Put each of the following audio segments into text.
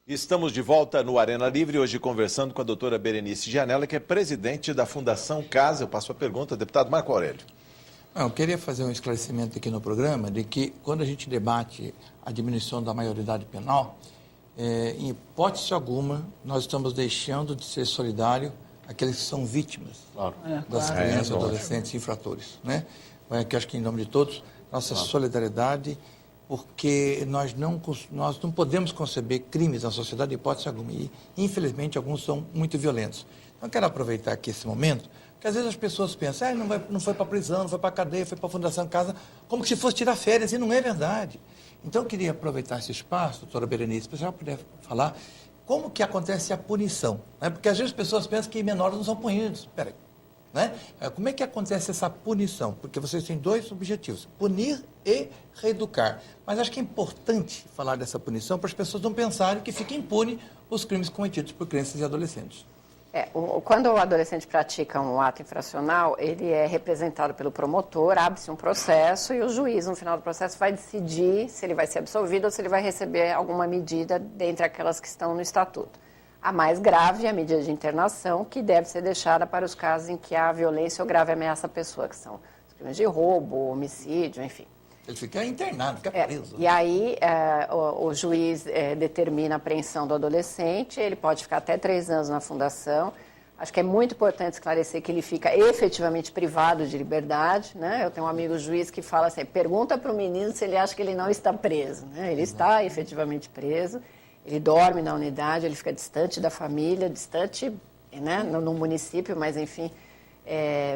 Estamos de volta no Arena Livre, hoje conversando com a doutora Berenice Gianella, que é presidente da Fundação Casa. Eu passo a pergunta, deputado Marco Aurélio. Eu queria fazer um esclarecimento aqui no programa de que quando a gente debate a diminuição da maioridade penal, em hipótese alguma, nós estamos deixando de ser solidário àqueles que são vítimas das crianças, adolescentes e infratores. Né? Que eu acho que em nome de todos, nossa solidariedade, porque nós não podemos conceber crimes na sociedade de hipótese alguma. E, infelizmente, alguns são muito violentos. Então, eu quero aproveitar aqui esse momento, porque às vezes as pessoas pensam, não foi para a prisão, não foi para a cadeia, foi para a Fundação Casa, como se fosse tirar férias, e não é verdade. Então, eu queria aproveitar esse espaço, doutora Berenice, para já poder falar como que acontece a punição. Né? Porque às vezes as pessoas pensam que menores não são punidos. Espera aí. Né? Como é que acontece essa punição? Porque vocês têm dois objetivos, punir e reeducar. Mas acho que é importante falar dessa punição para as pessoas não pensarem que fica impune os crimes cometidos por crianças e adolescentes. Quando o adolescente pratica um ato infracional, ele é representado pelo promotor, abre-se um processo e o juiz, no final do processo, vai decidir se ele vai ser absolvido ou se ele vai receber alguma medida dentre aquelas que estão no estatuto. A mais grave é a medida de internação, que deve ser deixada para os casos em que há violência ou grave ameaça à pessoa, que são os crimes de roubo, homicídio, enfim. Ele fica internado, fica preso. E aí o juiz determina a apreensão do adolescente, ele pode ficar até 3 anos na fundação. Acho que é muito importante esclarecer que ele fica efetivamente privado de liberdade. Né? Eu tenho um amigo juiz que fala assim, pergunta para o menino se ele acha que ele não está preso. Né? Ele está efetivamente preso, ele dorme na unidade, ele fica distante da família, distante, né, no município, mas enfim,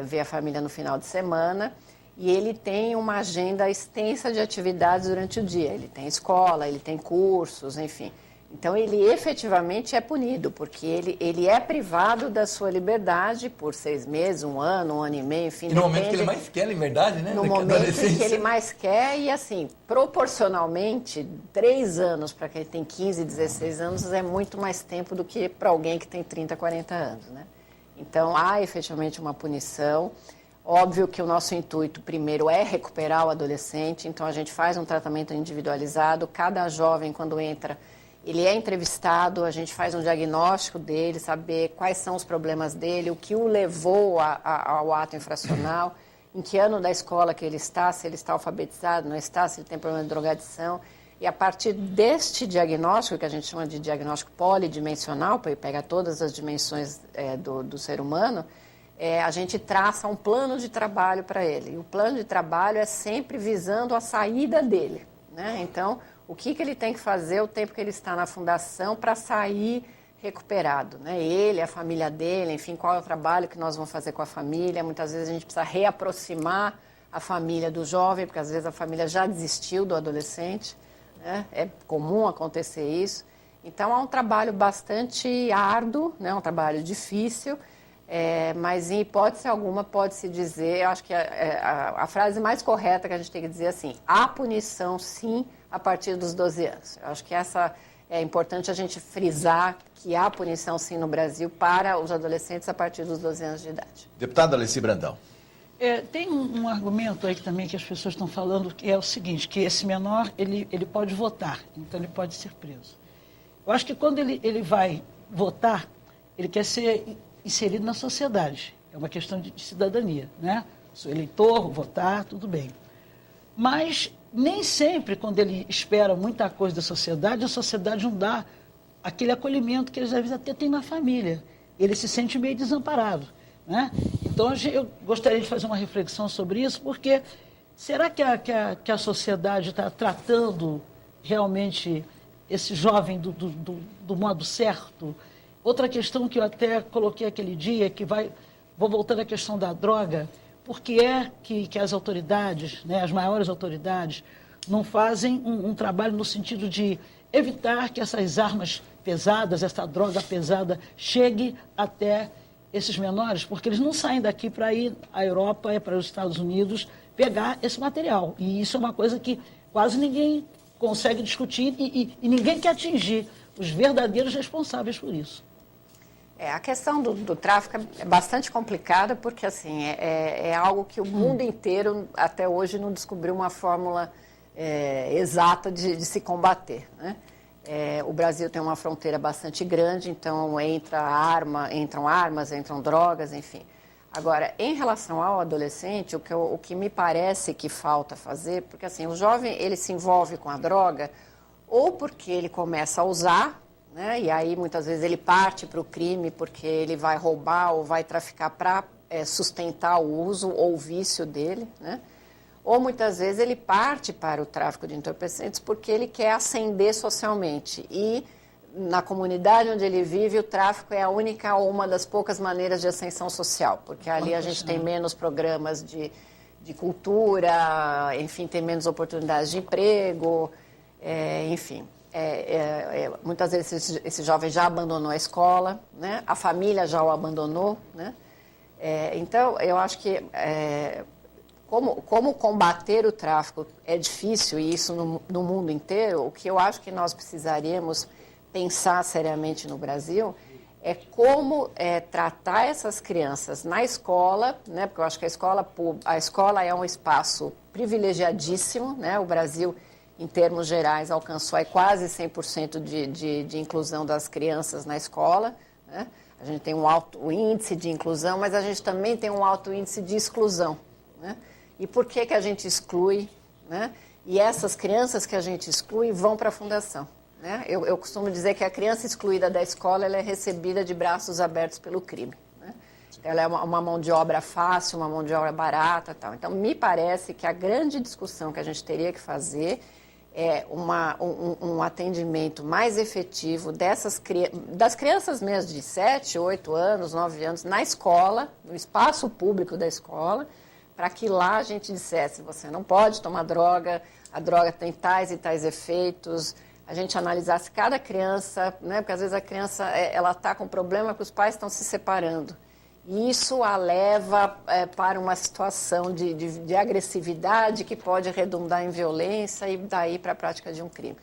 vê a família no final de semana. E ele tem uma agenda extensa de atividades durante o dia. Ele tem escola, ele tem cursos, enfim. Então, ele efetivamente é punido, porque ele é privado da sua liberdade por 6 meses, 1 ano, 1 ano e meio, enfim. E no momento que ele mais quer liberdade, né? No momento em que ele mais quer, e assim, proporcionalmente, 3 anos para quem tem 15, 16 anos é muito mais tempo do que para alguém que tem 30, 40 anos, né? Então, há efetivamente uma punição. Óbvio que o nosso intuito, primeiro, é recuperar o adolescente, então a gente faz um tratamento individualizado. Cada jovem, quando entra, ele é entrevistado, a gente faz um diagnóstico dele, saber quais são os problemas dele, o que o levou ao ato infracional, em que ano da escola que ele está, se ele está alfabetizado, não está, se ele tem problema de drogadição. E a partir deste diagnóstico, que a gente chama de diagnóstico polidimensional, para pegar todas as dimensões do ser humano, a gente traça um plano de trabalho para ele. E o plano de trabalho é sempre visando a saída dele. Né? Então, o que ele tem que fazer o tempo que ele está na fundação para sair recuperado. Né? Ele, a família dele, enfim, qual é o trabalho que nós vamos fazer com a família. Muitas vezes a gente precisa reaproximar a família do jovem, porque às vezes a família já desistiu do adolescente. Né? É comum acontecer isso. Então, é um trabalho bastante árduo, né? Um trabalho difícil. Mas em hipótese alguma pode-se dizer, eu acho que a frase mais correta que a gente tem que dizer é assim, há punição sim a partir dos 12 anos. Eu acho que essa é importante a gente frisar que há punição sim no Brasil para os adolescentes a partir dos 12 anos de idade. Deputada Alessi Brandão. Tem um argumento aí também que as pessoas estão falando, que é o seguinte, que esse menor ele pode votar, então ele pode ser preso. Eu acho que quando ele vai votar, ele quer ser inserido na sociedade. É uma questão de cidadania, né? Sou eleitor, votar, tudo bem. Mas nem sempre, quando ele espera muita coisa da sociedade, a sociedade não dá aquele acolhimento que eles às vezes até têm na família. Ele se sente meio desamparado, né? Então, eu gostaria de fazer uma reflexão sobre isso, porque será que a sociedade está tratando realmente esse jovem do modo certo? Outra questão que eu até coloquei aquele dia, vou voltando à questão da droga, por que é que as autoridades, né, as maiores autoridades, não fazem um trabalho no sentido de evitar que essas armas pesadas, essa droga pesada, chegue até esses menores, porque eles não saem daqui para ir à Europa, para os Estados Unidos, pegar esse material. E isso é uma coisa que quase ninguém consegue discutir e ninguém quer atingir os verdadeiros responsáveis por isso. A questão do tráfico é bastante complicada porque assim, é algo que o mundo inteiro até hoje não descobriu uma fórmula exata de se combater. Né? O Brasil tem uma fronteira bastante grande, então entram armas, entram drogas, enfim. Agora, em relação ao adolescente, o que me parece que falta fazer, porque assim, o jovem ele se envolve com a droga ou porque ele começa a usar, né, e aí muitas vezes ele parte para o crime porque ele vai roubar ou vai traficar para sustentar o uso ou o vício dele, né? Ou muitas vezes ele parte para o tráfico de entorpecentes porque ele quer ascender socialmente. E na comunidade onde ele vive, o tráfico é a única ou uma das poucas maneiras de ascensão social. Porque ali a gente tem menos programas de cultura, enfim, tem menos oportunidades de emprego, enfim. Muitas vezes esse jovem já abandonou a escola, né? A família já o abandonou, né? Então, eu acho que... Como combater o tráfico é difícil, e isso no mundo inteiro, o que eu acho que nós precisaríamos pensar seriamente no Brasil é como tratar essas crianças na escola, né? Porque eu acho que a escola é um espaço privilegiadíssimo, né? O Brasil, em termos gerais, alcançou aí quase 100% de inclusão das crianças na escola, né? A gente tem um alto índice de inclusão, mas a gente também tem um alto índice de exclusão, né? E por que a gente exclui, né? E essas crianças que a gente exclui vão para a fundação, né? Eu costumo dizer que a criança excluída da escola ela é recebida de braços abertos pelo crime, né? Ela é uma mão de obra fácil, uma mão de obra barata, tal. Então, me parece que a grande discussão que a gente teria que fazer é um atendimento mais efetivo das crianças mesmo de 7, 8 anos, 9 anos, na escola, no espaço público da escola, para que lá a gente dissesse, você não pode tomar droga, a droga tem tais e tais efeitos, a gente analisasse cada criança, né? Porque às vezes a criança ela está com problema que os pais estão se separando. E isso a leva para uma situação de agressividade que pode redundar em violência e daí para a prática de um crime.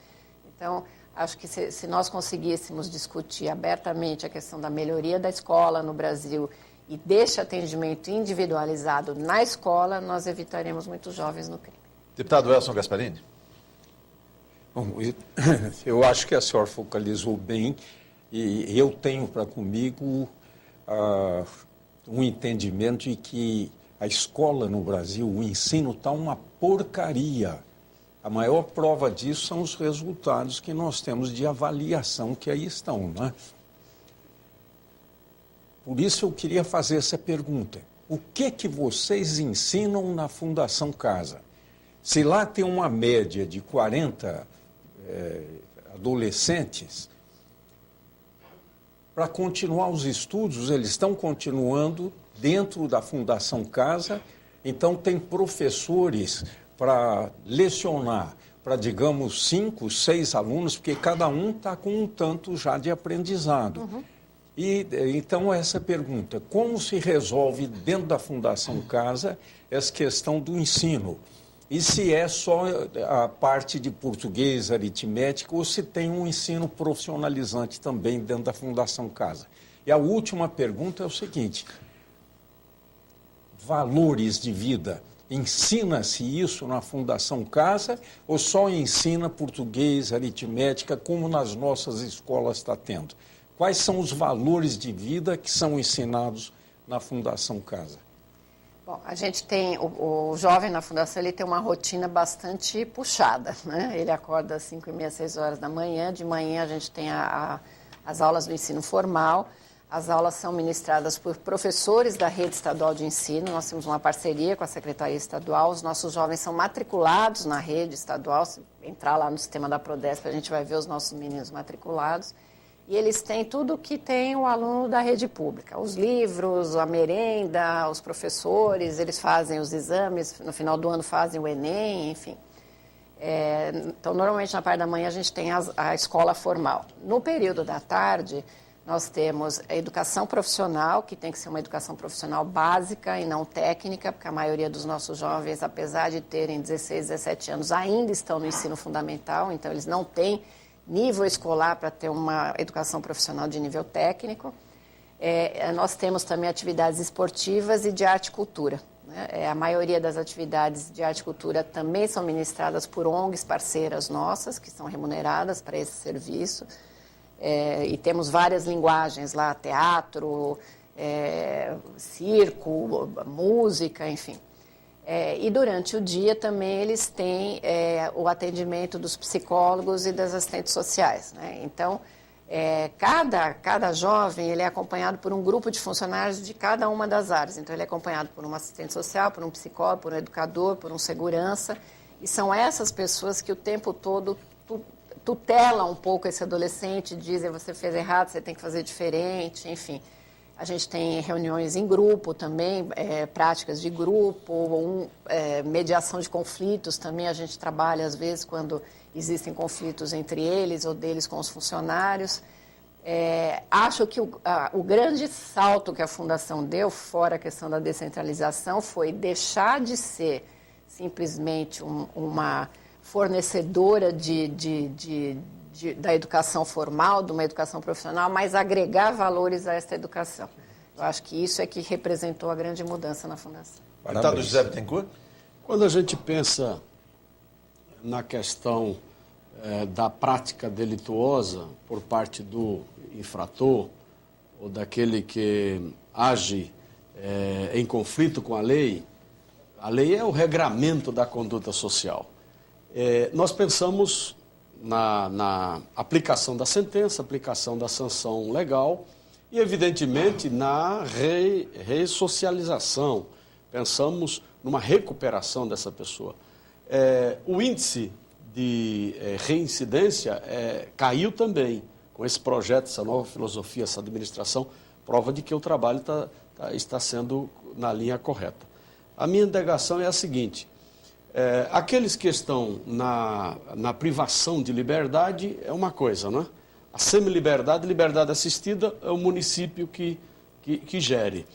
Então, acho que se nós conseguíssemos discutir abertamente a questão da melhoria da escola no Brasil e deste atendimento individualizado na escola, nós evitaríamos muitos jovens no crime. Deputado Elson Gasparini. Bom, eu acho que a senhora focalizou bem e eu tenho para comigo um entendimento de que a escola no Brasil, o ensino está uma porcaria. A maior prova disso são os resultados que nós temos de avaliação que aí estão, né? Por isso eu queria fazer essa pergunta. O que vocês ensinam na Fundação Casa? Se lá tem uma média de 40 adolescentes, para continuar os estudos, eles estão continuando dentro da Fundação Casa, então tem professores para lecionar para, digamos, 5, 6 alunos, porque cada um está com um tanto já de aprendizado. Uhum. E então essa pergunta, como se resolve dentro da Fundação Casa essa questão do ensino? E se é só a parte de português, aritmética, ou se tem um ensino profissionalizante também dentro da Fundação Casa? E a última pergunta é o seguinte, valores de vida, ensina-se isso na Fundação Casa ou só ensina português, aritmética, como nas nossas escolas está tendo? Quais são os valores de vida que são ensinados na Fundação Casa? Bom, a gente tem, o jovem na Fundação, ele tem uma rotina bastante puxada, né? Ele acorda às 5h30, 6 horas da manhã. De manhã a gente tem as aulas do ensino formal. As aulas são ministradas por professores da rede estadual de ensino. Nós temos uma parceria com a Secretaria Estadual. Os nossos jovens são matriculados na rede estadual. Se entrar lá no sistema da Prodesp, a gente vai ver os nossos meninos matriculados. E eles têm tudo que tem o aluno da rede pública. Os livros, a merenda, os professores, eles fazem os exames, no final do ano fazem o Enem, enfim. Então, normalmente, na parte da manhã, a gente tem a escola formal. No período da tarde, nós temos a educação profissional, que tem que ser uma educação profissional básica e não técnica, porque a maioria dos nossos jovens, apesar de terem 16, 17 anos, ainda estão no ensino fundamental, então eles não têm nível escolar para ter uma educação profissional de nível técnico. Nós temos também atividades esportivas e de arte e cultura, né? A maioria das atividades de arte e cultura também são ministradas por ONGs parceiras nossas, que são remuneradas para esse serviço. E temos várias linguagens lá, teatro, circo, música, enfim. E durante o dia também eles têm o atendimento dos psicólogos e das assistentes sociais, né? Então, cada jovem ele é acompanhado por um grupo de funcionários de cada uma das áreas. Então, ele é acompanhado por um assistente social, por um psicólogo, por um educador, por um segurança. E são essas pessoas que o tempo todo tutelam um pouco esse adolescente, dizem você fez errado, você tem que fazer diferente, enfim. A gente tem reuniões em grupo também, práticas de grupo, mediação de conflitos também. A gente trabalha, às vezes, quando existem conflitos entre eles ou deles com os funcionários. Acho que o grande salto que a Fundação deu, fora a questão da descentralização, foi deixar de ser simplesmente uma fornecedora da educação formal, de uma educação profissional, mas agregar valores a esta educação. Eu acho que isso é que representou a grande mudança na Fundação. Deputado José Bittencourt? Quando a gente pensa na questão da prática delituosa por parte do infrator ou daquele que age em conflito com a lei é o regramento da conduta social. Nós pensamos na aplicação da sentença, aplicação da sanção legal e, evidentemente, na ressocialização. Pensamos numa recuperação dessa pessoa. O índice de reincidência caiu também com esse projeto, essa nova filosofia, essa administração, prova de que o trabalho está sendo na linha correta. A minha indagação é a seguinte: aqueles que estão na privação de liberdade é uma coisa, né? A semi-liberdade, liberdade assistida, é o município que gere.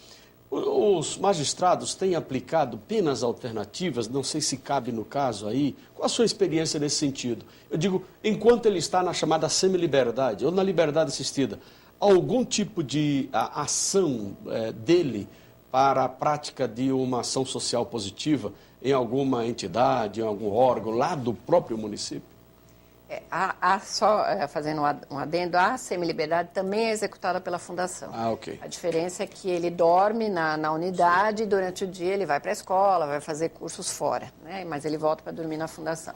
Os magistrados têm aplicado penas alternativas, não sei se cabe no caso aí. Qual a sua experiência nesse sentido? Eu digo, enquanto ele está na chamada semi-liberdade ou na liberdade assistida, algum tipo de ação dele para a prática de uma ação social positiva em alguma entidade, em algum órgão lá do próprio município? Só fazendo um adendo, a semi-liberdade também é executada pela Fundação. Ok. A diferença é que ele dorme na unidade e durante o dia ele vai para a escola, vai fazer cursos fora, né? Mas ele volta para dormir na Fundação.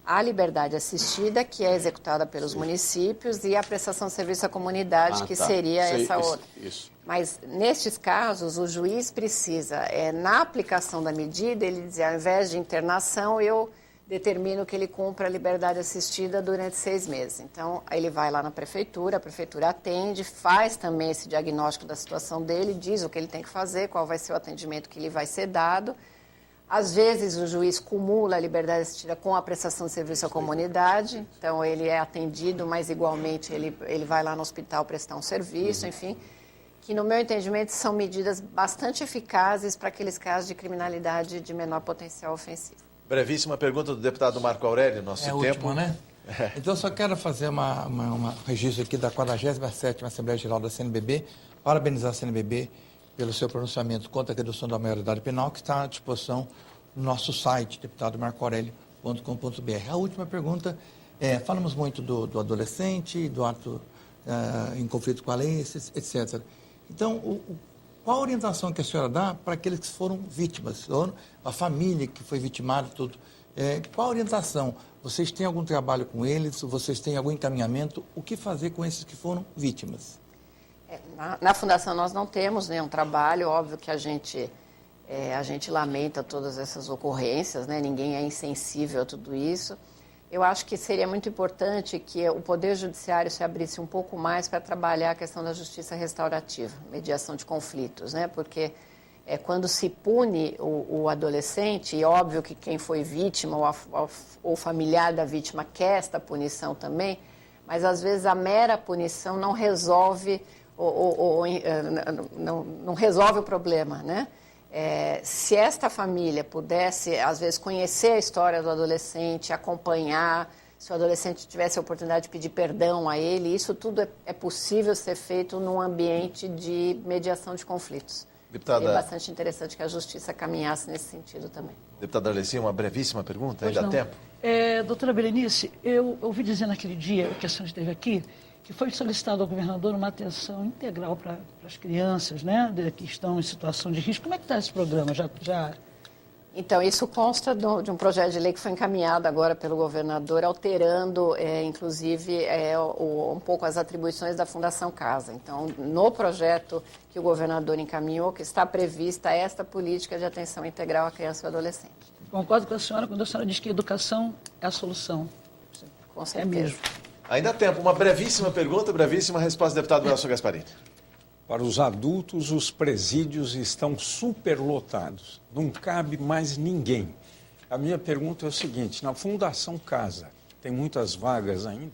A liberdade assistida, que é executada pelos municípios, e a prestação de serviço à comunidade, que seria essa outra. Isso. Mas, nestes casos, o juiz precisa, na aplicação da medida, ele dizer, ao invés de internação, eu determino que ele cumpra a liberdade assistida durante 6 meses. Então, aí ele vai lá na prefeitura, a prefeitura atende, faz também esse diagnóstico da situação dele, diz o que ele tem que fazer, qual vai ser o atendimento que lhe vai ser dado. Às vezes, o juiz cumula a liberdade assistida com a prestação de serviço à comunidade, então ele é atendido, mas igualmente ele vai lá no hospital prestar um serviço, enfim, que no meu entendimento são medidas bastante eficazes para aqueles casos de criminalidade de menor potencial ofensivo. Brevíssima pergunta do deputado Marco Aurélio, nosso tempo. Última, né? Então, só quero fazer um registro aqui da 47ª Assembleia Geral da CNBB, parabenizar a CNBB pelo seu pronunciamento contra a redução da maioridade penal, que está à disposição no nosso site, deputadomarcoaurelio.com.br. A última pergunta falamos muito do adolescente, do ato em conflito com a lei, etc. Então, qual a orientação que a senhora dá para aqueles que foram vítimas, a família que foi vitimada, tudo? Qual a orientação? Vocês têm algum trabalho com eles? Vocês têm algum encaminhamento? O que fazer com esses que foram vítimas? Na Fundação nós não temos nenhum trabalho, óbvio que a gente lamenta todas essas ocorrências, né? Ninguém é insensível a tudo isso. Eu acho que seria muito importante que o Poder Judiciário se abrisse um pouco mais para trabalhar a questão da justiça restaurativa, mediação de conflitos, né? Porque quando se pune o adolescente, e óbvio que quem foi vítima ou familiar da vítima quer esta punição também, mas às vezes a mera punição não resolve, não resolve o problema, né? Se esta família pudesse, às vezes, conhecer a história do adolescente, acompanhar, se o adolescente tivesse a oportunidade de pedir perdão a ele, isso tudo é possível ser feito num ambiente de mediação de conflitos. Deputada... Seria bastante interessante que a Justiça caminhasse nesse sentido também. Deputada Alessi, uma brevíssima pergunta, Pois ainda há não. tempo? Doutora Berenice, eu ouvi dizer naquele dia que a senhora esteve aqui, que foi solicitado ao governador uma atenção integral para as crianças, né, que estão em situação de risco. Como é que está esse programa? Então, isso consta de um projeto de lei que foi encaminhado agora pelo governador, alterando, inclusive, um pouco as atribuições da Fundação Casa. Então, no projeto que o governador encaminhou, que está prevista esta política de atenção integral à criança e ao adolescente. Concordo com a senhora quando a senhora diz que a educação é a solução. Com certeza. É mesmo. Ainda há tempo. Uma brevíssima pergunta, brevíssima resposta, deputado Elcio Gasparini. Para os adultos, os presídios estão superlotados. Não cabe mais ninguém. A minha pergunta é o seguinte, na Fundação Casa, tem muitas vagas ainda?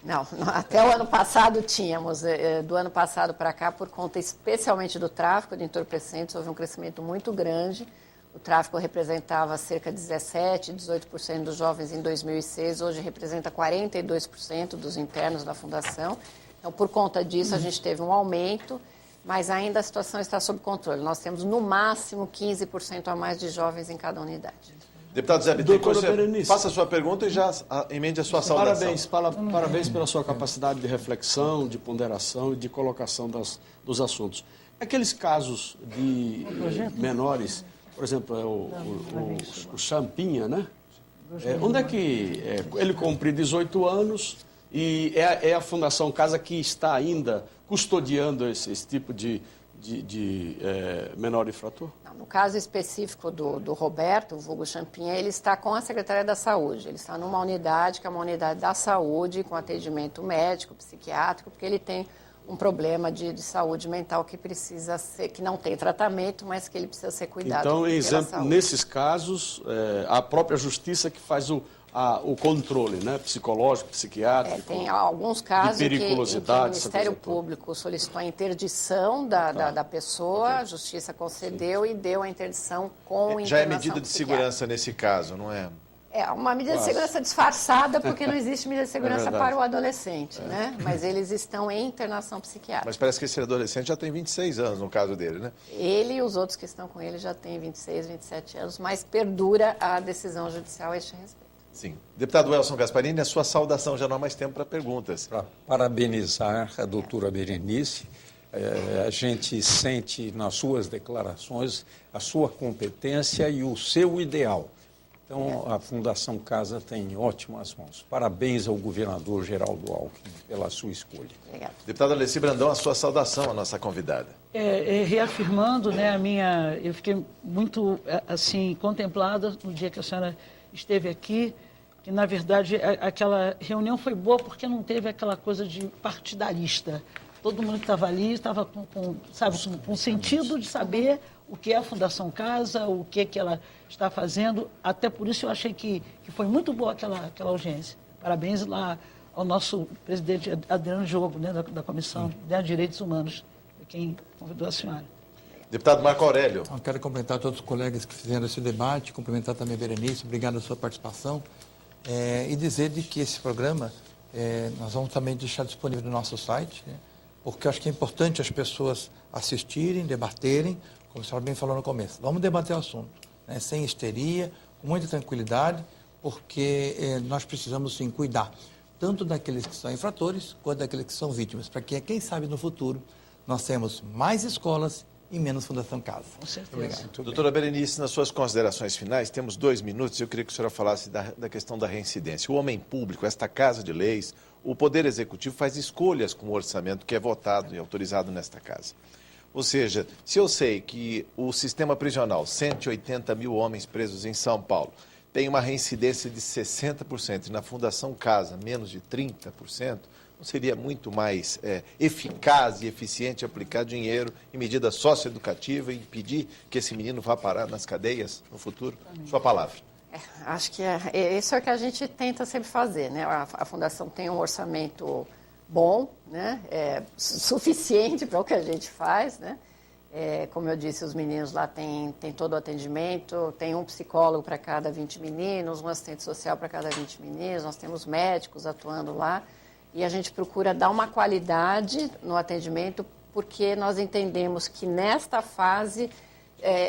Não, até o ano passado tínhamos. Do ano passado para cá, por conta especialmente do tráfico de entorpecentes, houve um crescimento muito grande. O tráfico representava cerca de 17%, 18% dos jovens em 2006, hoje representa 42% dos internos da Fundação. Então, por conta disso, a gente teve um aumento, mas ainda a situação está sob controle. Nós temos, no máximo, 15% a mais de jovens em cada unidade. Deputado Zé Bittencourt, Doutora Berenice. faça a sua pergunta e já emende a sua saudação. Parabéns pela sua capacidade de reflexão, de ponderação e de colocação dos assuntos. Aqueles casos de menores, por exemplo, o Champinha, né? Onde é que ele cumpre 18 anos e é a Fundação Casa que está ainda custodiando esse tipo de menor infrator? Não, no caso específico do Roberto, o vulgo Champinha, ele está com a Secretaria da Saúde. Ele está numa unidade que é uma unidade da saúde, com atendimento médico, psiquiátrico, porque ele tem um problema de saúde mental que precisa ser, que não tem tratamento, mas que ele precisa ser cuidado. Então, pela exemplo, saúde. nesses casos, a própria Justiça que faz o controle, né, psicológico, psiquiátrico, Tem alguns casos de em que o periculosidade, essa Ministério coisa toda. Público solicitou a interdição da pessoa, a Justiça concedeu e deu a interdição com Já é internação medida de psiquiátrica. segurança nesse caso, não é? É uma medida de segurança disfarçada, porque não existe medida de segurança verdade. para o adolescente, né? Mas eles estão em internação psiquiátrica. Mas parece que esse adolescente já tem 26 anos no caso dele, né? Ele e os outros que estão com ele já têm 26, 27 anos, mas perdura a decisão judicial a este respeito. Sim. Deputado Elcio Gasparini, a sua saudação, já não há mais tempo para perguntas. Para parabenizar a doutora Berenice, a gente sente nas suas declarações a sua competência e o seu ideal. Então, a Fundação Casa tem ótimas mãos. Parabéns ao governador Geraldo Alckmin pela sua escolha. Obrigada. Deputada Alessi Brandão, a sua saudação à nossa convidada. Reafirmando, né, eu fiquei muito assim contemplada no dia que a senhora esteve aqui, que na verdade aquela reunião foi boa porque não teve aquela coisa de partidarista. Todo mundo que estava ali estava com sentido de saber o que é a Fundação Casa, o que ela está fazendo. Até por isso eu achei que foi muito boa aquela audiência. Parabéns lá ao nosso presidente Adriano Diogo, né, da Comissão de Direitos Humanos, quem convidou a senhora. Deputado Marco Aurélio. Então, quero cumprimentar todos os colegas que fizeram esse debate, cumprimentar também a Berenice, obrigado pela sua participação, e dizer de que esse programa nós vamos também deixar disponível no nosso site, né, porque eu acho que é importante as pessoas assistirem, debaterem, como a senhora bem falou no começo. Vamos debater o assunto, né, sem histeria, com muita tranquilidade, porque nós precisamos, sim, cuidar tanto daqueles que são infratores, quanto daqueles que são vítimas, para que, quem sabe, no futuro, nós temos mais escolas e menos Fundação Casa. Com certeza. Obrigado. Doutora Berenice, nas suas considerações finais, temos 2 minutos. Eu queria que a senhora falasse da questão da reincidência. O homem público, esta Casa de Leis, o Poder Executivo faz escolhas com o orçamento que é votado e autorizado nesta Casa. Ou seja, se eu sei que o sistema prisional, 180 mil homens presos em São Paulo, tem uma reincidência de 60% e na Fundação Casa menos de 30%, não seria muito mais eficaz e eficiente aplicar dinheiro em medida socioeducativa e impedir que esse menino vá parar nas cadeias no futuro? Sua palavra. Acho que isso é o que a gente tenta sempre fazer, né? A Fundação tem um orçamento bom, né? Suficiente para o que a gente faz, né? Como eu disse, os meninos lá têm todo o atendimento, tem um psicólogo para cada 20 meninos, um assistente social para cada 20 meninos, nós temos médicos atuando lá e a gente procura dar uma qualidade no atendimento porque nós entendemos que nesta fase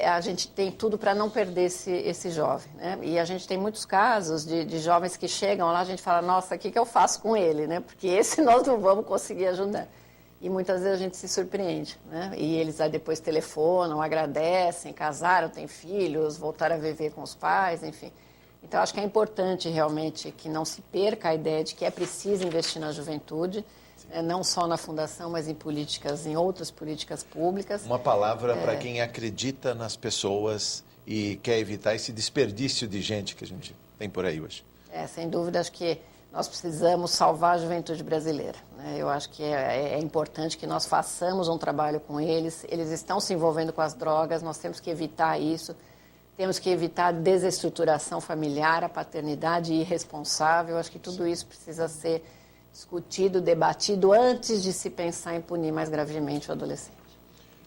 a gente tem tudo para não perder esse jovem, né? E a gente tem muitos casos de jovens que chegam lá, a gente fala, nossa, o que eu faço com ele, né? Porque esse nós não vamos conseguir ajudar. E muitas vezes a gente se surpreende, né? E eles aí depois telefonam, agradecem, casaram, têm filhos, voltaram a viver com os pais, enfim. Então, acho que é importante realmente que não se perca a ideia de que é preciso investir na juventude, não só na fundação, mas em outras políticas públicas. Uma palavra para quem acredita nas pessoas e quer evitar esse desperdício de gente que a gente tem por aí hoje. Sem dúvida, acho que nós precisamos salvar a juventude brasileira, né? Eu acho que é importante que nós façamos um trabalho com eles. Eles estão se envolvendo com as drogas, nós temos que evitar isso. Temos que evitar a desestruturação familiar, a paternidade irresponsável. Acho que tudo isso precisa ser discutido, debatido antes de se pensar em punir mais gravemente o adolescente.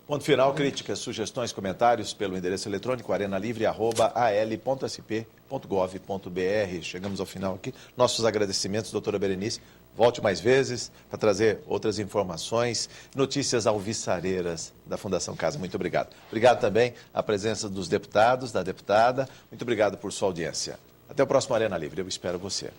Ponto final, críticas, sugestões, comentários pelo endereço eletrônico arenalivre@al.sp.gov.br. Chegamos ao final aqui. Nossos agradecimentos, doutora Berenice. Volte mais vezes para trazer outras informações, notícias alvissareiras da Fundação Casa. Muito obrigado. Obrigado também à presença dos deputados, da deputada. Muito obrigado por sua audiência. Até o próximo Arena Livre. Eu espero você.